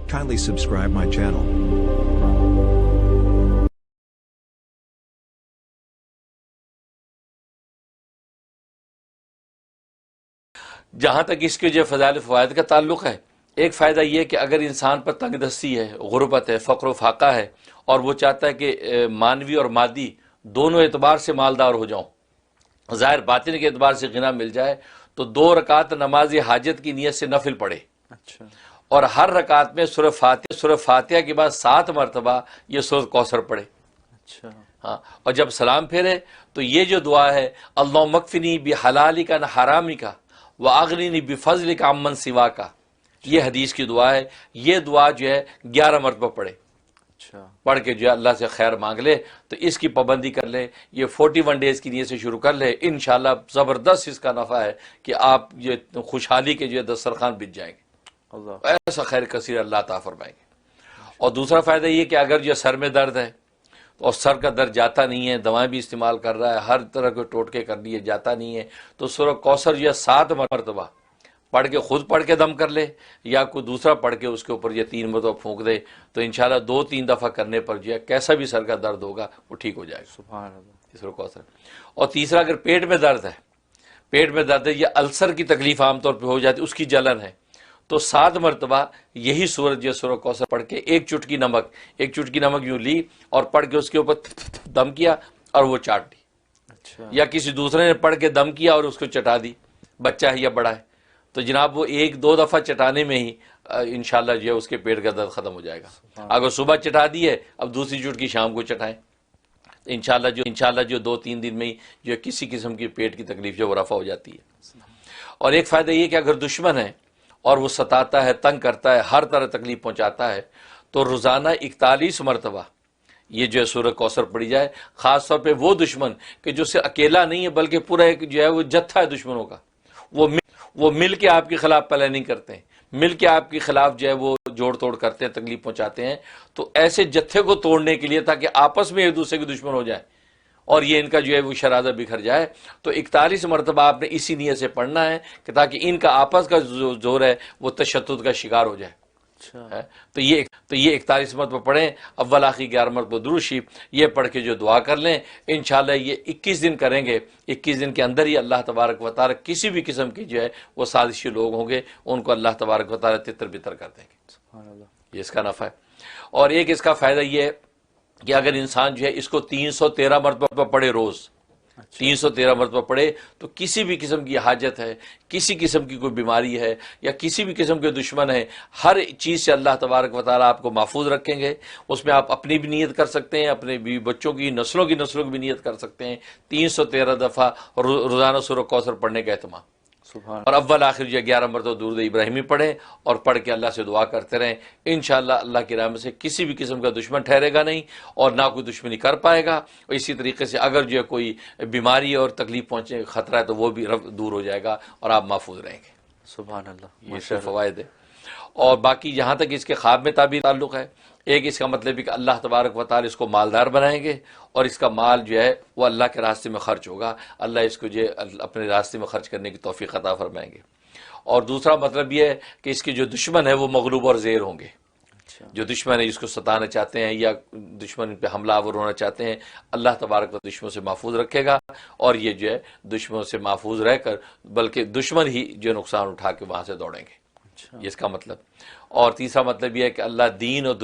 Kindly subscribe my channel. جہاں تک اس کے جو فضائل فوائد کا تعلق ہے، ایک فائدہ یہ کہ اگر انسان پر تنگ دستی ہے، غربت ہے، فقر و فاقہ ہے، اور وہ چاہتا ہے کہ مانوی اور مادی دونوں اعتبار سے مالدار ہو جاؤں، ظاہر باطن کے اعتبار سے غنا مل جائے، تو 2 رکعت نماز حاجت کی نیت سے نفل پڑھے، اچھا، اور ہر رکعت میں سورہ فاتحہ کے بعد 7 مرتبہ یہ سورہ کوثر پڑھے، اچھا، ہاں، اور جب سلام پھیرے تو یہ جو دعا ہے، اللہم اکفنی بحلالک عن حرامک واغننی بفضلک عمن سواک، یہ حدیث کی دعا ہے۔ یہ دعا جو ہے 11 مرتبہ پڑھے، اچھا، پڑھ کے جو ہے اللہ سے خیر مانگ لے، تو اس کی پابندی کر لے، یہ 41 ڈیز کی نیت سے شروع کر لے، انشاءاللہ زبردست اس کا نفع ہے کہ آپ یہ خوشحالی کے جو ہے دسترخوان بچ جائیں گے، اللہ، ایسا خیر کثیر اللہ عطا فرمائیں گے۔ اور دوسرا فائدہ یہ کہ اگر جو سر میں درد ہے اور سر کا درد جاتا نہیں ہے، دوائیں بھی استعمال کر رہا ہے، ہر طرح کے ٹوٹکے کر لیے جاتا نہیں ہے، تو سورہ کوثر جو ہے 7 مرتبہ پڑھ کے، خود پڑھ کے دم کر لے، یا کوئی دوسرا پڑھ کے اس کے اوپر یہ 3 مرتبہ پھونک دے، تو انشاءاللہ 2-3 دفعہ کرنے پر جو ہے کیسا بھی سر کا درد ہوگا وہ ٹھیک ہو جائے گا۔ سبحان اللہ، سورہ کوثر۔ اور تیسرا، اگر پیٹ میں درد ہے، پیٹ میں درد ہے یا السر کی تکلیف عام طور پہ ہو جاتی ہے، اس کی جلن ہے، تو 7 مرتبہ یہی سورت جو سورہ کوثر پڑھ کے ایک چٹکی نمک یوں لی اور پڑھ کے اس کے اوپر دم کیا اور وہ چاٹ دی، اچھا، یا کسی دوسرے نے پڑھ کے دم کیا اور اس کو چٹا دی، بچہ ہے یا بڑا ہے، تو جناب وہ 1-2 دفعہ چٹانے میں ہی انشاءاللہ جو ہے اس کے پیٹ کا درد ختم ہو جائے گا۔ اگر صبح چٹا دی ہے، اب دوسری چٹکی شام کو چٹائیں، انشاءاللہ جو 2-3 دن میں ہی جو کسی قسم کی پیٹ کی تکلیف جو وہ رفع ہو جاتی ہے۔ اور ایک فائدہ یہ کہ اگر دشمن ہے اور وہ ستاتا ہے، تنگ کرتا ہے، ہر طرح تکلیف پہنچاتا ہے، تو روزانہ 41 مرتبہ یہ جو ہے سورہ کوثر پڑھی جائے، خاص طور پہ وہ دشمن کہ جو صرف اکیلا نہیں ہے بلکہ پورا ایک جو ہے وہ جتھا ہے دشمنوں کا، وہ مل کے آپ کے خلاف پلاننگ کرتے ہیں، مل کے آپ کے خلاف جو ہے وہ جوڑ توڑ کرتے ہیں، تکلیف پہنچاتے ہیں، تو ایسے جتھے کو توڑنے کے لیے تاکہ آپس میں ایک دوسرے کے دشمن ہو جائے اور یہ ان کا جو ہے وہ شرازہ بکھر جائے، تو 41 مرتبہ آپ نے اسی نیت سے پڑھنا ہے کہ تاکہ ان کا آپس کا زور ہے وہ تشدد کا شکار ہو جائے۔ اچھا، تو یہ 41 مرتبہ پڑھیں، اول آخری 11 مرتبہ درود شریف یہ پڑھ کے جو دعا کر لیں، انشاءاللہ یہ 21 دن کریں گے، 21 دن کے اندر ہی اللہ تبارک و تعالی کسی بھی قسم کی جو ہے وہ سازشی لوگ ہوں گے ان کو اللہ تبارک و تعالی تتر بتر کر دیں گے۔ سبحان اللہ، یہ اس کا نفع ہے۔ اور ایک اس کا فائدہ یہ ہے کہ اگر انسان جو ہے اس کو 313 مرتبہ پڑھے، روز 313 مرتبہ پڑھے، تو کسی بھی قسم کی حاجت ہے، کسی قسم کی کوئی بیماری ہے یا کسی بھی قسم کے دشمن ہے، ہر چیز سے اللہ تبارک و تعالیٰ آپ کو محفوظ رکھیں گے۔ اس میں آپ اپنی بھی نیت کر سکتے ہیں، اپنے بیوی بچوں کی نسلوں کی بھی نیت کر سکتے ہیں۔ 313 دفعہ روزانہ سورہ کوثر پڑھنے کا اہتمام، سبحان اور اول آخر جو 11 مرتبہ درود ابراہیمی پڑھیں اور پڑھ کے اللہ سے دعا کرتے رہیں، انشاءاللہ اللہ کی رحمت سے کسی بھی قسم کا دشمن ٹھہرے گا نہیں اور نہ کوئی دشمنی کر پائے گا۔ اور اسی طریقے سے اگر جو ہے کوئی بیماری اور تکلیف پہنچے خطرہ ہے تو وہ بھی دور ہو جائے گا اور آپ محفوظ رہیں گے۔ سبحان اللہ، یہ سے فوائد ہے۔ اور باقی جہاں تک اس کے خواب میں تعبیر تعلق ہے، ایک اس کا مطلب ہے کہ اللہ تبارک و تعالی اس کو مالدار بنائیں گے اور اس کا مال جو ہے وہ اللہ کے راستے میں خرچ ہوگا، اللہ اس کو جو ہے اپنے راستے میں خرچ کرنے کی توفیق عطا فرمائیں گے۔ اور دوسرا مطلب یہ ہے کہ اس کے جو دشمن ہے وہ مغلوب اور زیر ہوں گے، اچھا، جو دشمن ہے اس کو ستانا چاہتے ہیں یا دشمن پہ حملہ آور ہونا چاہتے ہیں، اللہ تبارک و دشمنوں سے محفوظ رکھے گا، اور یہ جو ہے دشمنوں سے محفوظ رہ کر بلکہ دشمن ہی جو نقصان اٹھا کے وہاں سے دوڑیں گے، اچھا، یہ اس کا مطلب۔ اور تیسرا مطلب یہ ہے کہ اللہ دین اور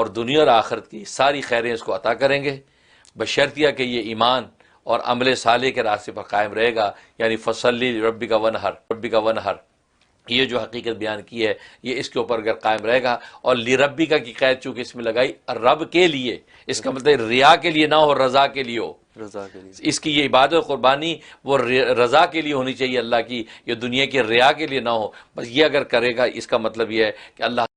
دنیا اور آخرت کی ساری خیریں اس کو عطا کریں گے، بشرطیہ کہ یہ ایمان اور عمل صالح کے راستے پر قائم رہے گا، یعنی فصلی ربک ونہر، یہ جو حقیقت بیان کی ہے یہ اس کے اوپر اگر قائم رہے گا، اور لربک کی قید چونکہ اس میں لگائی رب کے لیے، اس کا مطلب ریا کے لیے نہ ہو، رضا کے لیے ہو، رضا کے لیے، اس کی یہ عبادت و قربانی وہ رضا کے لیے ہونی چاہیے اللہ کی، یہ دنیا کی ریا کے لیے نہ ہو، بس یہ اگر کرے گا اس کا مطلب یہ ہے کہ اللہ